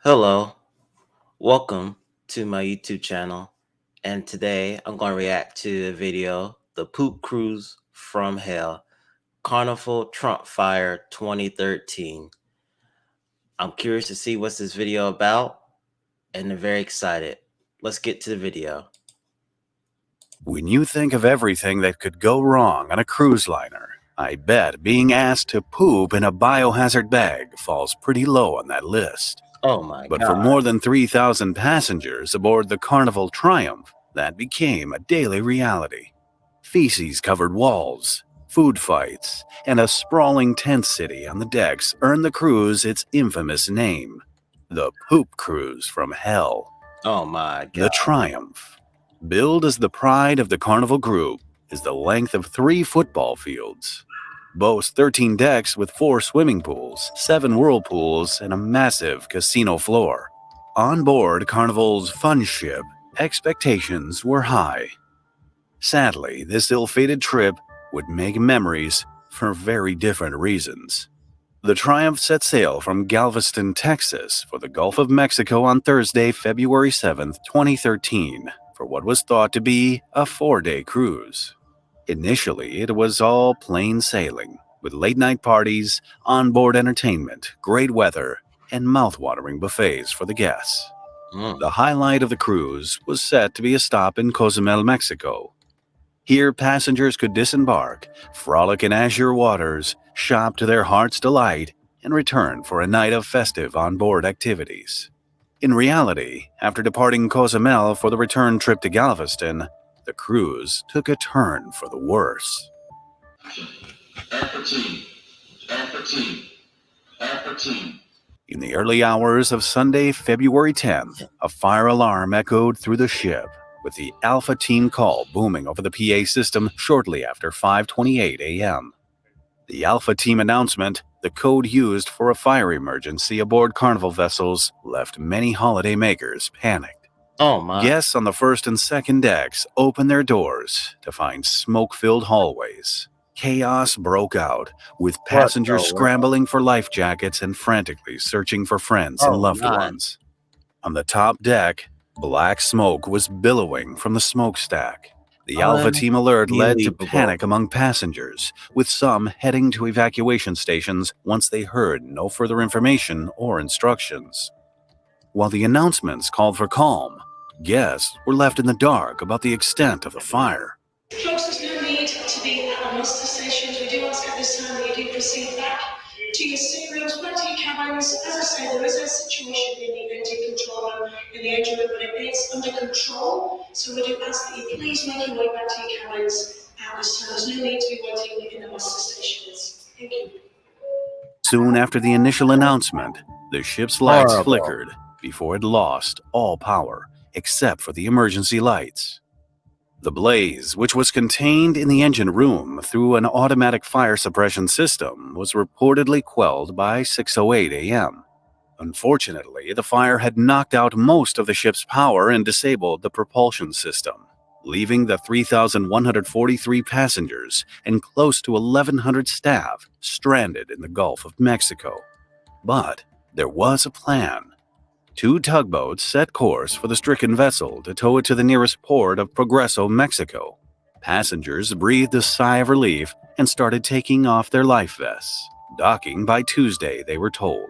Hello, welcome to my YouTube channel. And today I'm going to react to the video, The Poop Cruise from Hell, Carnival Trump Fire 2013. I'm curious to see what's this video about, and I'm very excited. Let's get to the video. When you think of everything that could go wrong on a cruise liner, I bet being asked to poop in a biohazard bag falls pretty low on that list. Oh my But God. for more than 3,000 passengers aboard the Carnival Triumph, that became a daily reality. Feces-covered walls, food fights, and a sprawling tent city on the decks earned the cruise its infamous name, the Poop Cruise from Hell. Oh my God. The Triumph, billed as the pride of the Carnival Group, is the length of 3 football fields, boasts 13 decks with 4 swimming pools, 7 whirlpools, and a massive casino floor. On board Carnival's fun ship, expectations were high. Sadly, this ill-fated trip would make memories for very different reasons. The Triumph set sail from Galveston, Texas for the Gulf of Mexico on Thursday, February 7, 2013, for what was thought to be a 4-day cruise. Initially, it was all plain sailing, with late-night parties, onboard entertainment, great weather, and mouth-watering buffets for the guests. The highlight of the cruise was set to be a stop in Cozumel, Mexico. Here, passengers could disembark, frolic in azure waters, shop to their heart's delight, and return for a night of festive onboard activities. In reality, after departing Cozumel for the return trip to Galveston, the cruise took a turn for the worse. In the early hours of Sunday, February 10th, a fire alarm echoed through the ship, with the Alpha Team call booming over the PA system shortly after 5:28 a.m. The Alpha Team announcement, the code used for a fire emergency aboard Carnival vessels, left many holiday makers panicked. Oh my. Guests on the first and second decks opened their doors to find smoke-filled hallways. Chaos broke out, with passengers scrambling for life jackets and frantically searching for friends and loved ones. On the top deck, black smoke was billowing from the smokestack. The Alpha Team alert led to panic among passengers, with some heading to evacuation stations once they heard no further information or instructions. While the announcements called for calm, guests were left in the dark about the extent of the fire. Folks, there's no need to be at our muster stations. We do ask at this time that you do proceed back to your staterooms, back to your cabins. As I say, there is a situation in the engine control room, in the engine room, but it is under control. So we do ask that you please make your way back to your cabins at this time. There's no need to be waiting in the muster stations. Thank you. Soon after the initial announcement, the ship's lights flickered before it lost all power, except for the emergency lights. The blaze, which was contained in the engine room through an automatic fire suppression system, was reportedly quelled by 6:08 a.m. Unfortunately, the fire had knocked out most of the ship's power and disabled the propulsion system, leaving the 3,143 passengers and close to 1,100 staff stranded in the Gulf of Mexico. But there was a plan. 2 tugboats set course for the stricken vessel to tow it to the nearest port of Progreso, Mexico. Passengers breathed a sigh of relief and started taking off their life vests, docking by Tuesday, they were told.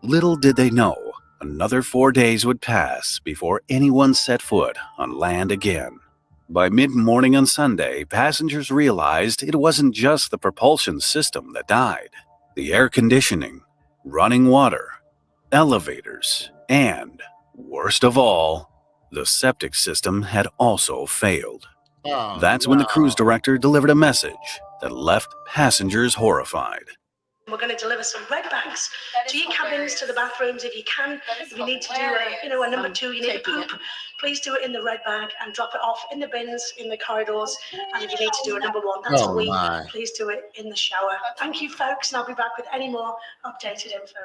Little did they know, another 4 days would pass before anyone set foot on land again. By mid-morning on Sunday, passengers realized it wasn't just the propulsion system that died. The air conditioning, running water, elevators, and, worst of all, the septic system had also failed. That's when the cruise director delivered a message that left passengers horrified. We're going to deliver some red bags to your cabins, to the bathrooms if you can. If you need to do a number 2, you need to poop, please do it in the red bag and drop it off in the bins, in the corridors. And if you need to do a number 1, that's a week, please do it in the shower. Thank you, folks, and I'll be back with any more updated info.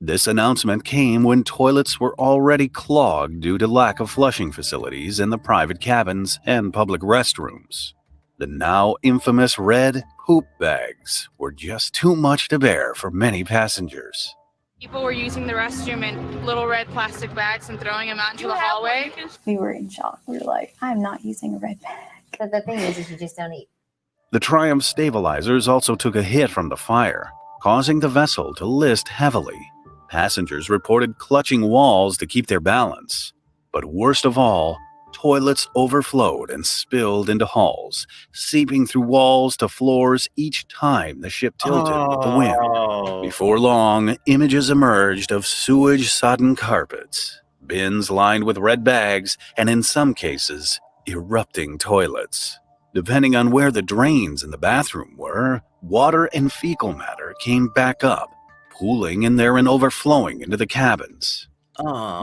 This announcement came when toilets were already clogged due to lack of flushing facilities in the private cabins and public restrooms. The now infamous red poop bags were just too much to bear for many passengers. People were using the restroom in little red plastic bags and throwing them out into the hallway. We were in shock. We were like, I'm not using a red bag. But the thing is you just don't eat. The Triumph stabilizers also took a hit from the fire, causing the vessel to list heavily. Passengers reported clutching walls to keep their balance. But worst of all, toilets overflowed and spilled into halls, seeping through walls to floors each time the ship tilted with the wind. Before long, images emerged of sewage-sodden carpets, bins lined with red bags, and in some cases, erupting toilets. Depending on where the drains in the bathroom were, water and fecal matter came back up, pooling in there and overflowing into the cabins.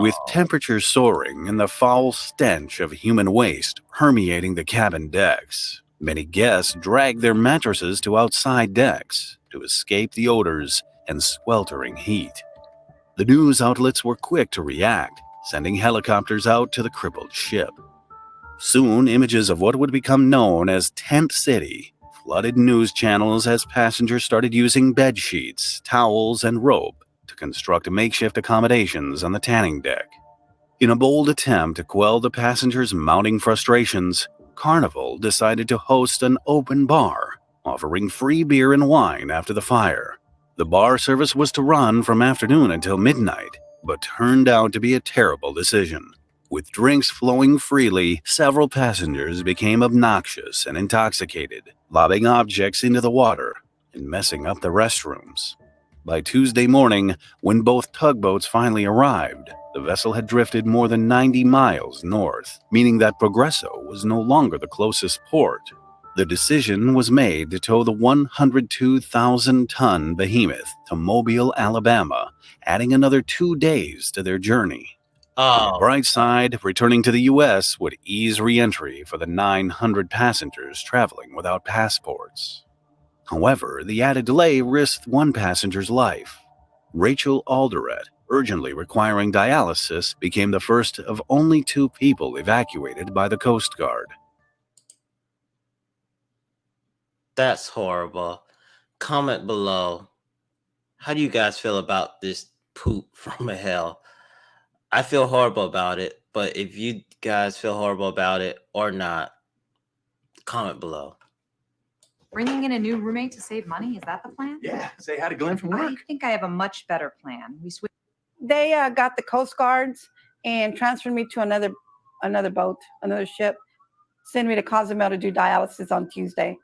With temperatures soaring and the foul stench of human waste permeating the cabin decks, many guests dragged their mattresses to outside decks to escape the odors and sweltering heat. The news outlets were quick to react, sending helicopters out to the crippled ship. Soon, images of what would become known as Tent City flooded news channels as passengers started using bed sheets, towels, and rope to construct makeshift accommodations on the tanning deck. In a bold attempt to quell the passengers' mounting frustrations, Carnival decided to host an open bar, offering free beer and wine after the fire. The bar service was to run from afternoon until midnight, but turned out to be a terrible decision. With drinks flowing freely, several passengers became obnoxious and intoxicated, lobbing objects into the water and messing up the restrooms. By Tuesday morning, when both tugboats finally arrived, the vessel had drifted more than 90 miles north, meaning that Progresso was no longer the closest port. The decision was made to tow the 102,000-ton behemoth to Mobile, Alabama, adding another 2 days to their journey. On the bright side, returning to the U.S. would ease re-entry for the 900 passengers traveling without passports. However, the added delay risked one passenger's life. Rachel Alderette, urgently requiring dialysis, became the first of only 2 people evacuated by the Coast Guard. That's horrible. Comment below. How do you guys feel about this poop from hell? I feel horrible about it, but if you guys feel horrible about it or not, comment below. Bringing in a new roommate to save money, is that the plan? Yeah, say hi to Glenn from work. I think I have a much better plan. They got the Coast Guards and transferred me to another boat, another ship, sent me to Cozumel to do dialysis on Tuesday.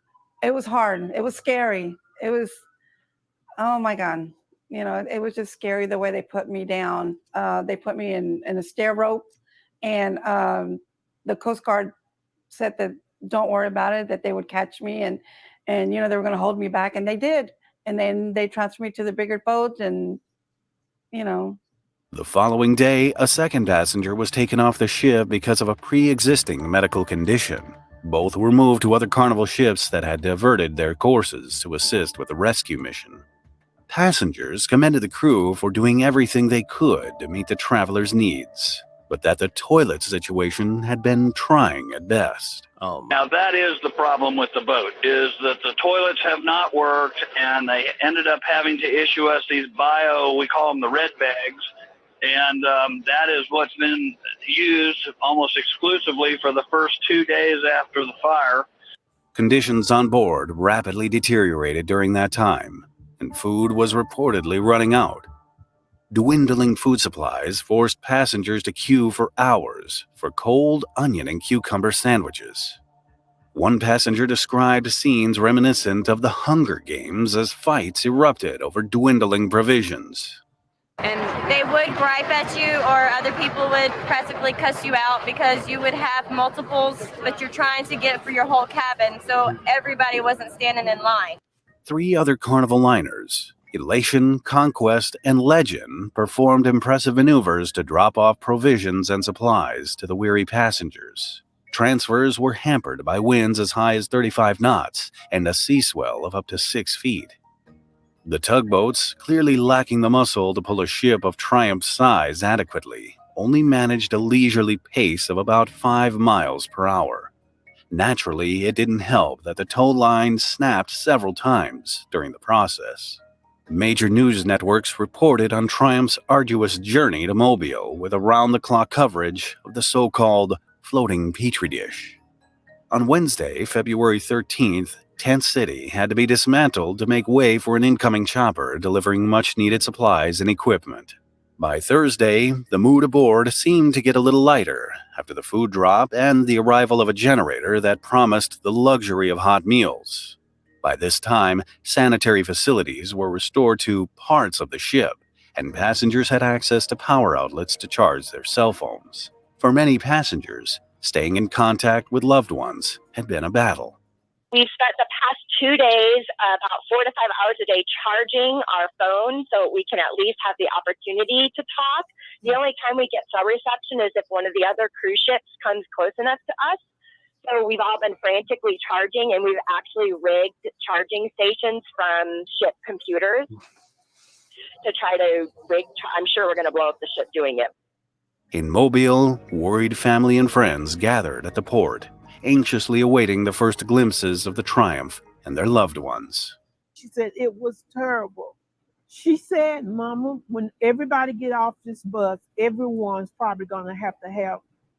It was hard. It was scary. It was, oh my God. You know, it was just scary the way they put me down. They put me in a stair rope, and the Coast Guard said that don't worry about it, that they would catch me and you know, they were going to hold me back, and they did. And then they transferred me to the bigger boat, and you know. The following day, a second passenger was taken off the ship because of a pre-existing medical condition. Both were moved to other Carnival ships that had diverted their courses to assist with the rescue mission. Passengers commended the crew for doing everything they could to meet the travelers' needs, but that the toilet situation had been trying at best. Now that is the problem with the boat, is that the toilets have not worked, and they ended up having to issue us these we call them the red bags, and that is what's been used almost exclusively for the first 2 days after the fire. Conditions on board rapidly deteriorated during that time, and food was reportedly running out. Dwindling food supplies forced passengers to queue for hours for cold onion and cucumber sandwiches. One passenger described scenes reminiscent of the Hunger Games as fights erupted over dwindling provisions. And they would gripe at you, or other people would practically cuss you out because you would have multiples that you're trying to get for your whole cabin, so everybody wasn't standing in line. 3 other Carnival liners, Elation, Conquest, and Legend, performed impressive maneuvers to drop off provisions and supplies to the weary passengers. Transfers were hampered by winds as high as 35 knots and a sea swell of up to 6 feet. The tugboats, clearly lacking the muscle to pull a ship of Triumph's size adequately, only managed a leisurely pace of about 5 miles per hour. Naturally, it didn't help that the tow line snapped several times during the process. Major news networks reported on Triumph's arduous journey to Mobile with around-the-clock coverage of the so-called floating petri dish. On Wednesday, February 13th, Tent City had to be dismantled to make way for an incoming chopper delivering much-needed supplies and equipment. By Thursday, the mood aboard seemed to get a little lighter after the food drop and the arrival of a generator that promised the luxury of hot meals. By this time, sanitary facilities were restored to parts of the ship, and passengers had access to power outlets to charge their cell phones. For many passengers, staying in contact with loved ones had been a battle. We've spent the past 2 days about 4 to 5 hours a day charging our phone so we can at least have the opportunity to talk. The only time we get cell reception is if one of the other cruise ships comes close enough to us. So we've all been frantically charging, and we've actually rigged charging stations from ship computers to try to I'm sure we're going to blow up the ship doing it. In Mobile, worried family and friends gathered at the port, anxiously awaiting the first glimpses of the Triumph and their loved ones. She said it was terrible. She said, Mama, when everybody get off this bus, everyone's probably going to have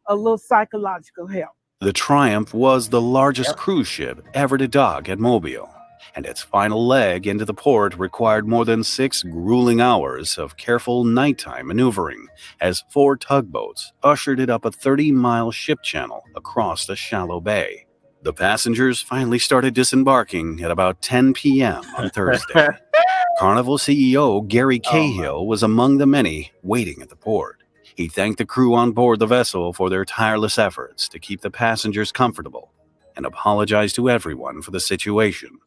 a little psychological help. The Triumph was the largest cruise ship ever to dock at Mobile, and its final leg into the port required more than 6 grueling hours of careful nighttime maneuvering as 4 tugboats ushered it up a 30-mile ship channel across the shallow bay. The passengers finally started disembarking at about 10 p.m. on Thursday. Carnival CEO Gary Cahill was among the many waiting at the port. He thanked the crew on board the vessel for their tireless efforts to keep the passengers comfortable and apologized to everyone for the situation.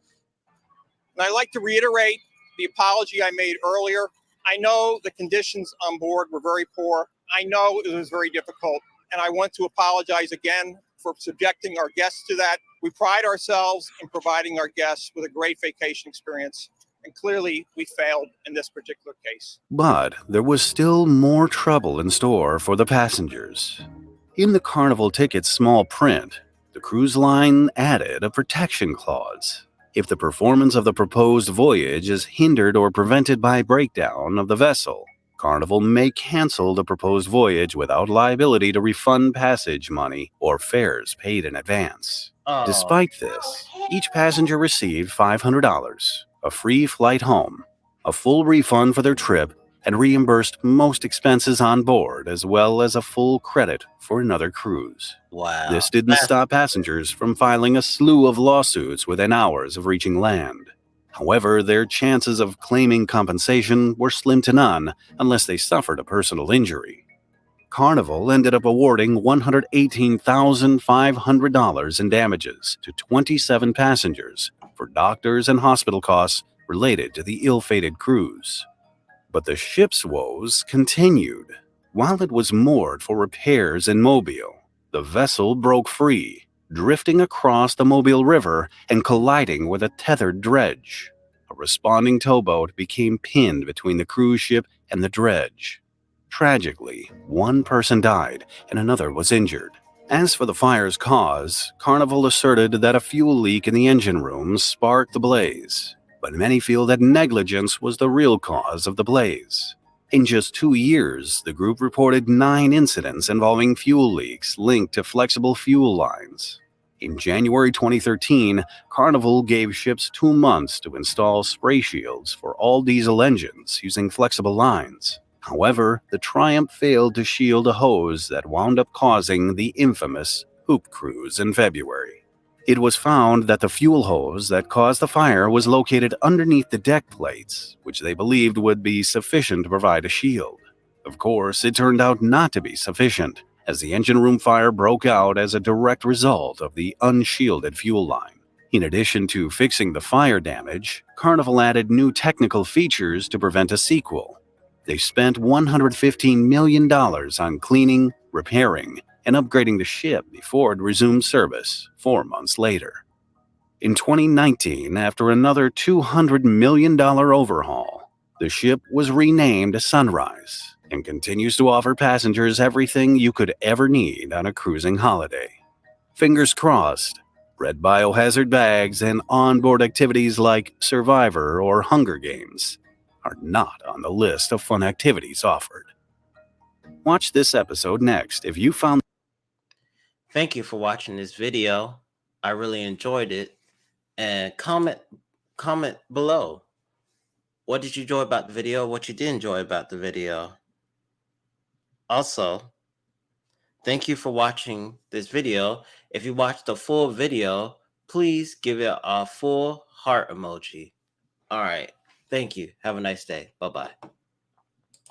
And I'd like to reiterate the apology I made earlier. I know the conditions on board were very poor. I know it was very difficult, and I want to apologize again for subjecting our guests to that. We pride ourselves in providing our guests with a great vacation experience, and clearly we failed in this particular case. But there was still more trouble in store for the passengers. In the Carnival ticket's small print, the cruise line added a protection clause. If the performance of the proposed voyage is hindered or prevented by breakdown of the vessel, Carnival may cancel the proposed voyage without liability to refund passage money or fares paid in advance. Despite this, each passenger received $500, a free flight home, a full refund for their trip, and reimbursed most expenses on board, as well as a full credit for another cruise. Wow. This didn't stop passengers from filing a slew of lawsuits within hours of reaching land. However, their chances of claiming compensation were slim to none unless they suffered a personal injury. Carnival ended up awarding $118,500 in damages to 27 passengers for doctors and hospital costs related to the ill-fated cruise. But the ship's woes continued. While it was moored for repairs in Mobile, the vessel broke free, drifting across the Mobile River and colliding with a tethered dredge. A responding towboat became pinned between the cruise ship and the dredge. Tragically, one person died and another was injured. As for the fire's cause, Carnival asserted that a fuel leak in the engine room sparked the blaze, but many feel that negligence was the real cause of the blaze. In just 2 years, the group reported 9 incidents involving fuel leaks linked to flexible fuel lines. In January 2013, Carnival gave ships 2 months to install spray shields for all diesel engines using flexible lines. However, the Triumph failed to shield a hose that wound up causing the infamous poop cruise in February. It was found that the fuel hose that caused the fire was located underneath the deck plates, which they believed would be sufficient to provide a shield. Of course, it turned out not to be sufficient, as the engine room fire broke out as a direct result of the unshielded fuel line. In addition to fixing the fire damage, Carnival added new technical features to prevent a sequel. They spent $115 million on cleaning, repairing, and upgrading the ship before it resumed service 4 months later. In 2019, after another $200 million overhaul, the ship was renamed Sunrise and continues to offer passengers everything you could ever need on a cruising holiday. Fingers crossed, red biohazard bags and onboard activities like Survivor or Hunger Games are not on the list of fun activities offered. Watch this episode next if you found. Thank you for watching this video. I really enjoyed it. And comment below. What did you enjoy about the video? What you did enjoy about the video? Also, thank you for watching this video. If you watched the full video, please give it a full heart emoji. All right. Thank you. Have a nice day. Bye-bye.